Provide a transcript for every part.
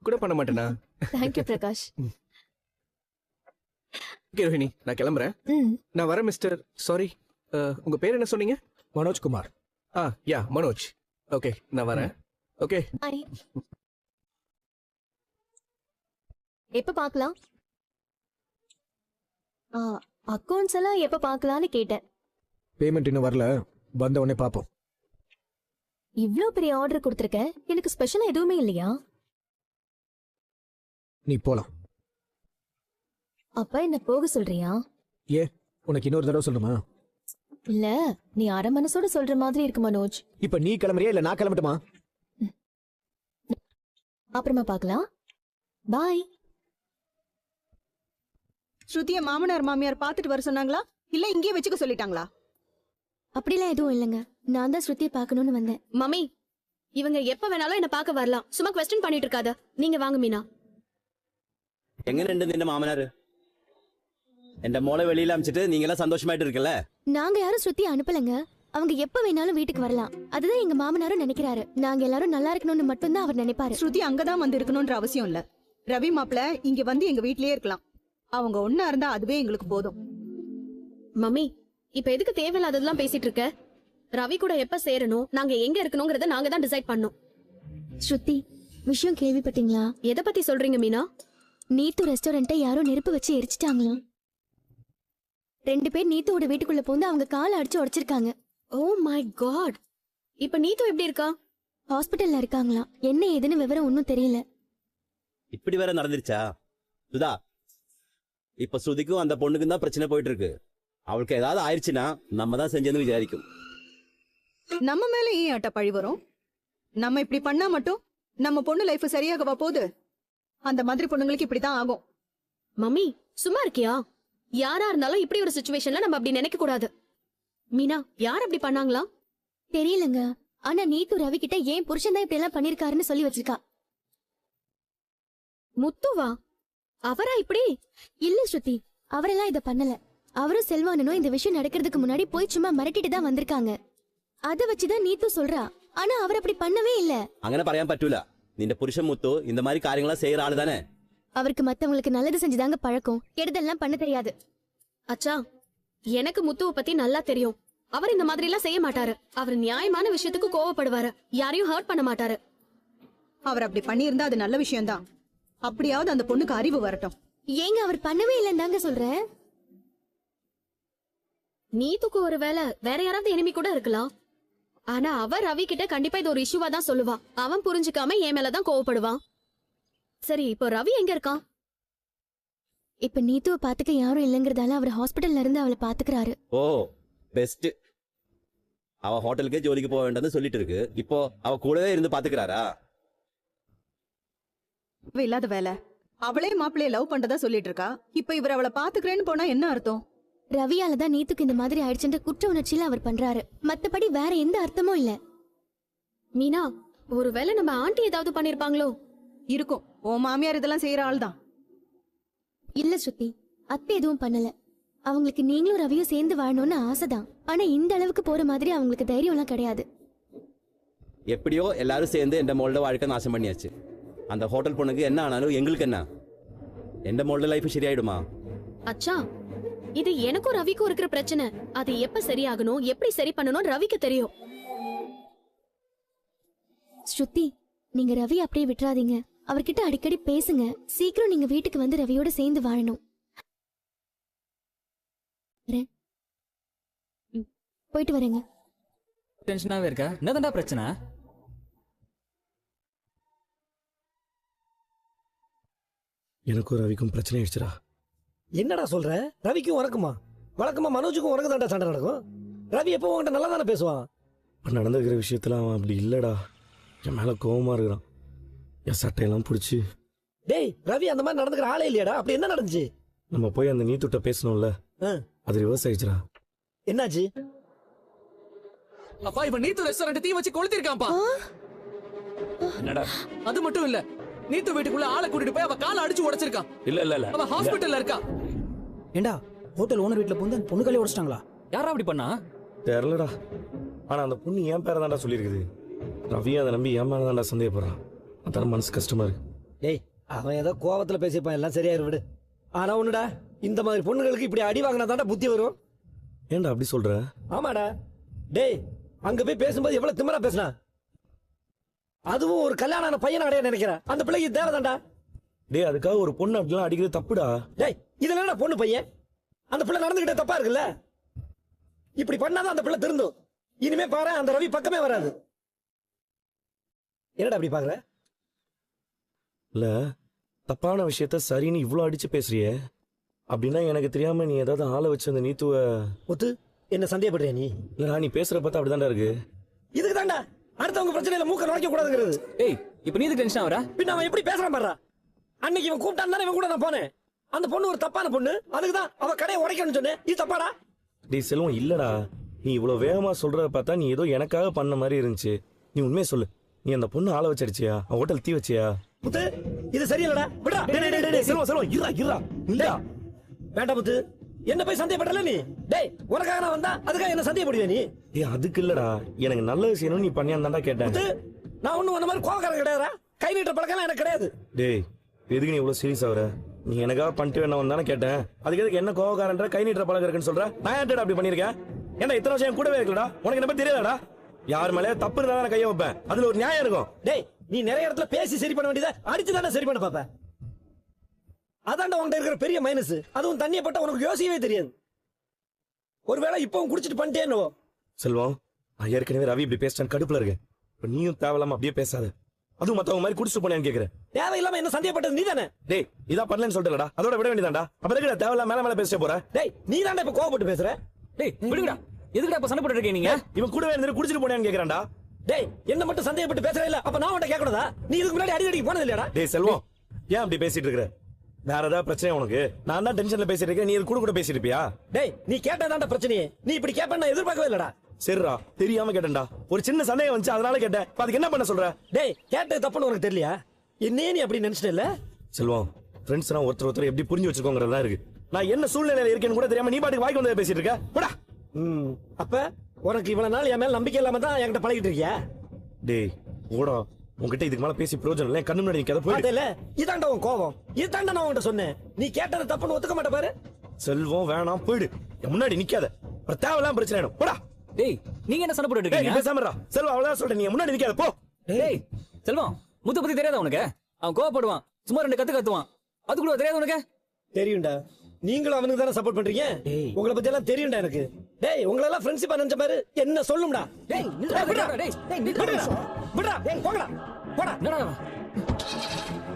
கூட பண்ண மாட்டேனா? தேங்க்யூ பிரகாஷ். ஓகே ரோஹிணி, நான் கிளம்புறேன். நான் வரேன் மிஸ்டர். சாரி, உங்க பேர் என்ன சொன்னீங்க? மனோஜ் குமார். யா மனோஜ். ஓகே நான் வரேன். Okay hi. எப்ப பார்க்கலாம்? அக்கவுண்ட்ஸ் எல்லாம் எப்ப பார்க்கலாம்னு கேட்டேன். பேமெண்ட் இன்னும் வரல, வந்த உடனே பாப்போம். இவ்ளோ பெரிய ஆர்டர் கொடுத்திருக்க, எனக்கு ஸ்பெஷலா எதுவுமே இல்லையா? நீ போலாம். அப்ப என்ன போக சொல்றியா? ஏ, உனக்கு இன்னொரு தடவை சொல்லுமா? இல்ல, நீ அரை மனசோட சொல்ற மாதிரி இருக்கு மனோஜ். இப்ப நீ கிளம்புறியா இல்ல நான் கிளம்பட்டுமா? அப்புறமா பார்க்கலாம். பாய். ஸ்ருதிய மாமனார் மாமியார் பாத்துட்டு வர சொன்னாங்களா இல்ல இங்கேயே வச்சுக்க சொல்லிட்டாங்களா? அப்படிலாம் எதுவும் இல்லைங்க, நான் தான் ஸ்ருதியை பார்க்கணும்னு வந்தேன். மம்மி, இவங்க எப்ப வேணாலும் என்ன பார்க்க வரலாம். சும்மா குவெஸ்டின் பண்ணிட்டு இருக்காத. நீங்க வாங்க மீனா. എങ്ങനെയുണ്ട് നിന്റെ മാമനാര്? എന്റെ മോളെ വെളിയിൽ അമിച്ചിട്ട് നീങ്ങെല്ലാം സന്തോഷമായിട്ട് ഇരിക്കല്ലേ? நாங்க யாரும் ஸ்ருதியை அனுப்பலங்க. அவங்க எப்ப வேணாலும் வீட்டுக்கு வரலாம். அதுதான் எங்க மாமனாரும் நினைக்கிறாரு. நாங்க எல்லாரும் நல்லா இருக்கணும்னு மட்டும்தான் அவர் நினைப்பாரு. ஸ்ருதி அங்கதான் வந்து இருக்கணும்ன்ற அவசியம் இல்ல. ரவி மாப்பிள இங்க வந்து எங்க வீட்லயே இருக்கலாம். அவங்க ஒண்ணா இருந்தா அதுவே எங்களுக்கு போதும். மம்மி, இப்ப எதுக்கு தேவையில்லாததெல்லாம் பேசிட்டு இருக்க? ரவி கூட எப்ப சேரணும், நாங்க எங்க இருக்கணும்ங்கறத நாங்க தான் டிசைட் பண்ணோம். ஸ்ருதி, விஷயம் கேள்விப்பட்டீங்களா? எதை பத்தி சொல்றீங்க மீனா? நீத்து ரெஸ்டாரண்ட்டை யாரோ நெருப்பு வச்சு எரிச்சிட்டாங்களாம். 2 பேர் நீத்துவோட வீட்டுக்குள்ள போந்து அவங்க காலை அடிச்சு உடைச்சிருக்காங்க. Oh my God. இப்ப நீத்து எப்படி இருக்கா? ஹாஸ்பிட்டல்ல இருக்காங்களாம். என்ன ஏதுன்னு விவரம் ஒன்னும் தெரியல. இப்படி வேற நடந்துருச்சா? சுதா, இப்ப ஸ்ருதிக்கும் அந்த பொண்ணுக்கும் தான் பிரச்சனை போயிட்டு இருக்கு. அவளுக்கு ஏதாவது ஆயிடுச்சுன்னா நம்ம தான் செஞ்சேன்னு விசாரிக்கும். நம்ம மேல ஏன் அட்டா பழி வரும்? நம்ம இப்படி பண்ணா மட்டும் நம்ம பொண்ணு லைஃப் சரியாகவா போகுது? அந்த மாதிரி பொண்ணுங்களுக்கு இப்படிதான் ஆகும். மம்மி, சும்மா இருக்கியா? யாரா இருந்தாலும் இப்படி ஒரு சிச்சுவேஷன்ல நம்ம அப்படி நினைக்க கூடாது. மீனா, யார் அப்படி பண்ணாங்களா? தெரியலங்க. ஆனா நீத்து ரவி கிட்ட ஏன் புருஷன் தான் இப்படி எல்லாம் பண்ணிருக்காருன்னு சொல்லி வச்சிருக்கா. முத்துவா? அவரா இப்படி? இல்ல ஸ்ருதி, அவரெல்லாம் இத பண்ணல. அவரும் செல்வானனும் இந்த விஷயம் நடக்கிறதுக்கு முன்னாடி போய் சும்மா மிரட்டிட்டு தான் வந்திருக்காங்க. அத வச்சுதான் நீத்து சொல்றா. ஆனா அவர் அப்படி பண்ணவே இல்ல. അങ്ങനെ പറയാൻ പറ്റൂല. നിന്റെ പുരുഷൻ മുത്തു இந்த மாதிரி காரியங்களா செய்யற ஆளு தானே. அவருக்கு மத்தவங்களுக்கு நல்லது செஞ்சுதாங்க பழக்கம், கெடுதல்லாம் பண்ண தெரியாது. அச்சா, எனக்கு முத்துவ பத்தி நல்லா தெரியும். அவர் இந்த மாதிரி எல்லாம் செய்ய மாட்டாரு. அவர் நியாயமான விஷயத்துக்கு கோவப்படுவாரு. யாரையும் ஹர்ட் பண்ண மாட்டாரு. அவர் அப்படி பண்ணியிருந்தா அது நல்ல விஷயம்தான். அப்படியாவது அந்த பொண்ணுக்கு அறிவு வரட்டும். ஏங்க அவர் பண்ணவே இல்லன்னு தாங்க சொல்றேன். நீத்துக்கு ஒரு வேலை வேற யாராவது எனிமி கூட இருக்கலாம். ஆனா அவர் ரவி கிட்ட கண்டிப்பா இது ஒரு இஷ்யூவா தான் சொல்லுவான். அவன் புரிஞ்சுக்காம என் மேலதான் கோவப்படுவான். சரி, இப்போ ரவி எங்க இருக்கான்? இப்ப நீத்துவ பாத்துக்க யாரும் இல்லங்கறதால அவர் ஹாஸ்பிடல்ல இருந்து அவளை பாத்துக்கிறாரு. ஓ, பெஸ்ட். அவ ஹோட்டலுக்கே ஜோலிக்கு போக வேண்டாம்னு சொல்லிட்டு இருக்கு. இப்போ அவ கூடவே இருந்து பாத்துக்கிறாரா? இல்லாத வேலை. அவளே மாப்பிளைய லவ் பண்றதா சொல்லிட்டு இருக்கா. இப்ப இவர் அவளை பாத்துக்கிறேன்னு போனா என்ன அர்த்தம்? ரவியால தான் நீத்துக்கு இந்த மாதிரி ஆயிடுச்சுன்ற குற்ற உணர்ச்சியில அவர் பண்றாரு. மத்தபடி வேற எந்த அர்த்தமும் இல்ல. மீனா, ஒருவேளை நம்ம ஆண்டி ஏதாவது பண்ணிருப்பாங்களோ? இருக்கும். ஓ மாமியார் இதெல்லாம் செய்யற ஆள் தான். இல்ல ஸ்ருதி, அத்தை எதுவும் பண்ணல. அவங்களுக்கு நீங்களும் ரவியும் சேர்ந்து வாழணும்னு ஆசைதான். ஆனா இந்த அளவுக்கு போற மாதிரி அவங்களுக்கு தைரியம் எல்லாம் கிடையாது. எப்படியோ எல்லாரும் சேர்ந்து எந்த மோளோட வாழ்க்கை நாசம் பண்ணியாச்சு. அந்த ஹோட்டல் பொண்ணுக்கு என்ன ஆனாலும் எங்களுக்கு என்ன? எந்த மோளோட லைஃப் சரியாயிடுமா? அச்சா, இது எனக்கும் ரவிக்கும் இருக்கிற பிரச்சனை. அது எப்ப சரியாகணும், எப்படி சரி பண்ணணும் ரவிக்கு தெரியும். ஸ்ருதி, நீங்க ரவி அப்படியே விட்டுறாதீங்க. அவர்கிட்ட அடிக்கடி பேசுங்க. சீக்கிரம் நீங்க வீட்டுக்கு வந்து ரவியோட சேர்ந்து வாழணும். போயிட்டு வரேங்க. டென்ஷனாவே இருக்கா? என்னதான்டா பிரச்சனை? எனக்கும் ரவிக்கும் பிரச்சனை ஆயிடுச்சுடா. என்னடா சொல்ற? ரவிக்கும் உனக்குமா? வழக்கமா மனோஜுக்கும் உனக்கு தான்டா சண்டை நடக்கும். ரவி எப்போ உன்கிட்ட நல்லா தானே பேசுவான். இப்போ நடந்துக்கிற விஷயத்துல அவன் அப்படி இல்லடா. என் மேல கோவமா இருக்கிறான். என் சட்டையெல்லாம் பிடிச்சி. டேய், ரவி அந்த மாதிரி நடந்துக்கிற ஆளே இல்லையாடா. அப்படி என்ன நடந்துச்சு? நம்ம போய் அந்த நீத்துட்ட பேசணும்ல, அது ரிவர்ஸ் ஆயிடுச்சுடா. என்னாச்சு? அப்பா, இவன் நீத்து ரெஸ்டாரண்ட் தீ வச்சு கொளுத்திருக்கான்ப்பா. என்னடா? அது மட்டும் இல்ல, நீத்து வீட்டுக்குள்ள ஆளை கூட்டிட்டு போய் அவ காலை அடிச்சு உடைச்சிருக்கான். இல்ல அவ ஹாஸ்பிட்டல்ல இருக்கா. ஏண்டா, ஹோட்டல் ஓனர் வீட்டுல போந்து அந்த பொண்ணுகளே உடைச்சிட்டாங்களா? யாரா அப்படி பண்ணா? தெரியலடா. ஆனா அந்த பொண்ணு என் பேரை தான்டா சொல்லியிருக்குது. ரவி அதை நம்பி என் மேல தான்டா சந்தேகப்படுறான். அதான் மனசு கஷ்டமா இருக்கு. டேய் அவன் ஏதோ கோவத்துல பேசிப்பான், எல்லாம் சரியாயிரு விடு. ஆனா ஒண்ணுடா, இந்த மாதிரி பொண்ணுங்களுக்கு இப்படி அடி வாங்கினா தாண்டா புத்தி வரும். ஏன்டா அப்படி சொல்ற? ஆமாடா. டேய் அங்க போய் பேசும்போது எவ்வளவு திமிரா பேசினா, அதுவும் ஒரு கல்யாணம் ஆன பையனை அடைய நினைக்கிறேன். அந்த பிள்ளைக்கு தேவைதான்டா. டேய் அதுக்காக ஒரு பொண்ணு அப்படிலாம் அடிக்கிறது தப்புடா. டேய் இதுல என்ன பொண்ணு பையன், அந்த பிள்ளை நடந்துகிட்டே தப்பா இருக்குல்ல. இப்படி பண்ணாதான் அந்த பிள்ளை திருந்தும். இனிமே பாரு அந்த ரவி பக்கமே வராது. என்னடா அப்படி பாக்குற? இல்ல தப்பான விஷயத்த சரின்னு இவ்வளவு அடிச்சு பேசுறியே, அப்படின்னா எனக்கு தெரியாம நீ ஏதாவது ஆளை வச்சு அந்த நீத்துவ. முத்து என்ன சந்தேகப்படுறியா நீ? இல்லடா நீ பேசுற பார்த்தா அப்படிதான்டா இருக்கு. இதுக்கு தாண்டா அடுத்தவங்க பிரச்சனையில மூக்க நுழைக்க கூடாதுங்கிறது. ஏய் இப்ப நீ எதுக்கு டென்ஷன் ஆவற? பின்ன அவன் எப்படி பேசுறான் பாரு. அன்னைக்கு இவன் கூப்பிட்டான் தானே இவன் கூட நான் போனேன். அந்த பொண்ணு ஒரு தப்பான பொண்ணு, அதுக்குதான் அவ கடையை உடைக்கணும்னு சொன்னேன். இது தப்பாடா? டேய் செல்வம் இல்லடா, நீ இவ்வளவு வேகமா சொல்றத பார்த்தா நீ ஏதோ எனக்காக பண்ண மாதிரி இருந்துச்சு. நீ உண்மையை சொல்லு, நீ அந்த பொண்ணு ஆளை வச்சு அடிச்சியா? அவன் ஹோட்டல் தீ வச்சியா? முத்து இது சரியில்லடா, விடா. செல்வம் செல்வம் இருடா இருடா இல்ல வேண்டாம் முத்து, என்ன போய் சந்தேகப்படல நீ. டேய் உனக்காக நான் வந்தா அதுக்காக என்ன சந்தேகப்படுவியா நீ? ஏய் அதுக்கு இல்லடா, எனக்கு நல்லது செய்யணும் நீ பண்ணியான்னு தான்டா கேட்டேன். முத்து நான் ஒண்ணும் உன்ன மாதிரி கோவக்காரன் கிடையாதுடா. கை நீட்ட பழக்கம் எனக்கு கிடையாது. டேய் எதுக்கு நீ இவ்வளவு சீரியஸ் ஆகுற? நீ எனக்காக பண்ணிட்டு வேணும் தானே கேட்டேன். அதுக்கு எதுக்கு என்ன கோவக்காரன்ற கை நீட்டுற பழக்கம் இருக்குன்னு சொல்ற? நான் ஏன்டா அப்படி பண்ணிருக்கேன்? ஏன்னா இத்தனை வருஷம் கூடவே இருக்கலடா, உனக்கு என்ன பத்தி தெரியலடா? யார் மேலே தப்பு இருந்தா நான் கையை வைப்பேன், அதுல ஒரு நியாயம் இருக்கும். டேய் நீ நிறைய இடத்துல பேசி சரி பண்ண வேண்டியதை அடிச்சு தானே சரி பண்ண பாப்ப. அதான்டா உன்கிட்ட இருக்கிற பெரிய மைனஸ். அதுவும் தண்ணியை பட்டா உனக்கு யோசிக்கவே தெரியாது. ஒருவேளை இப்பவும் குடிச்சிட்டு பண்ணிட்டேன்னு செல்வம், நான் ஏற்கனவே ரவி இப்படி பேசிட்டேன், கடுப்புல இருக்கு. இப்ப நீயும் தேவையில்லாம அப்படியே பேசாத. அதுவும் மத்தவங்க மாதிரி குடிச்சிட்டு போனேன்னு கேக்குறேன். தேவையில்லாம என்ன சந்தேகப்பட்டது நீ தானே. டேய் இதா பண்ணலன்னு சொல்லிட்டலடா, அதோட விட வேண்டியதாண்டா. அப்புறம் எதுக்குடா தேவையில்லாம மேல மேல பேசிட்டே போற? டேய் நீ தானே இப்ப கோவப்பட்டு பேசுற. டேய் விடுங்கடா, எதுக்குடா இப்ப சண்டை போட்டுட்டு இருக்கீங்க நீங்க? இவன் கூடவே இருந்து குடிச்சிட்டு போனேன்னு கேக்குறான்டா. டேய் என்ன மட்டும் சந்தேகப்பட்டு பேசுற இல்ல, அப்ப நான் உன்கிட்ட கேட்கணுதா? நீ இதுக்கு முன்னாடி அடிக்கடி போனது இல்லையாடா? டேய் செல்வம், ஏன் அப்படி பேசிட்டு இருக்கிற? வேற ஏதாவது பிரச்சனை உனக்கு? நான் தான் டென்ஷன்ல பேசிட்டு இருக்கேன், நீ இது கூட கூட பேசிட்டு இருப்பியா? டேய் நீ கேட்டதாண்டா பிரச்சனையே. நீ இப்படி கேட்பேன்னு நான் எதிர்பார்க்கவே இல்லடா. சரிடா, தெரியாம கேட்டேன்டா. ஒரு சின்ன சந்தேகம் வந்துச்சு, அதனால கேட்டேன். இப்ப அதுக்கு என்ன பண்ண சொல்ற? டேய் கேட்டது தப்புன்னு உனக்கு தெரியலையா? என்னையே நீ அப்படி நினைச்சிட்ட இல்ல? செல்வம், ஃப்ரெண்ட்ஸ்னா ஒருத்தர் ஒருத்தர் எப்படி புரிஞ்சு வச்சுக்கோங்கிறதா இருக்கு. நான் என்ன சூழ்நிலையில இருக்கேன்னு கூட தெரியாம நீ பாட்டுக்கு வாய்க்கு வந்து பேசிட்டு இருக்க. போடா. அப்ப உனக்கு இவ்வளவு நாள் என் மேல நம்பிக்கை இல்லாம தான் என்கிட்ட பழகிட்டு இருக்கியா? டேய் ஓடா, உன்கிட்ட இதுக்கு மேல பேசி பிரயோஜனம் இல்லை. கண்ணு முன்னாடி நிக்காத, போயிடு. இல்ல இதாண்டா உன் கோவம். இதாண்டா நான் உன்கிட்ட சொன்னேன். நீ கேட்டது தப்புன்னு ஒத்துக்க மாட்ட பாரு. செல்வம் வேணாம், போயிடு. என் முன்னாடி நிக்காத, அப்புறம் தேவையில்லாம பிரச்சனை ஆயிடும். போடா. டேய் நீங்க என்ன சண்டை போட்டுட்டு டேய் நீ இருக்கீங்க? பேசாம இருடா. செல்வம் அவ்வளவுதான் சொல்றேன், நீ என் முன்னாடி நிக்காத, போ. டேய் செல்வம், முத்து பத்தி தெரியாதா உனக்கு? அவன் கோவப்படுவான், சும்மா ரெண்டு கத்துவான். அது கூட தெரியாது உனக்கு? தெரியும்டா, நீங்களும் அவனுக்கு தானே சப்போர்ட் பண்றீங்க. உங்களை பத்தி எல்லாம் தெரியும்டா எனக்கு. டேய் உங்களை எல்லாம் ஃப்ரெண்ட்ஷிப்பா நினைச்ச பாரு. என்ன சொல்லும்டா? டேய் விடுடா. டேய் விடுடா. போங்கடா. போடா. என்னடா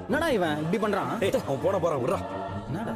என்னடா இவன் இப்படி பண்றான்? டேய் அவன் போறான், விடுறா. என்னடா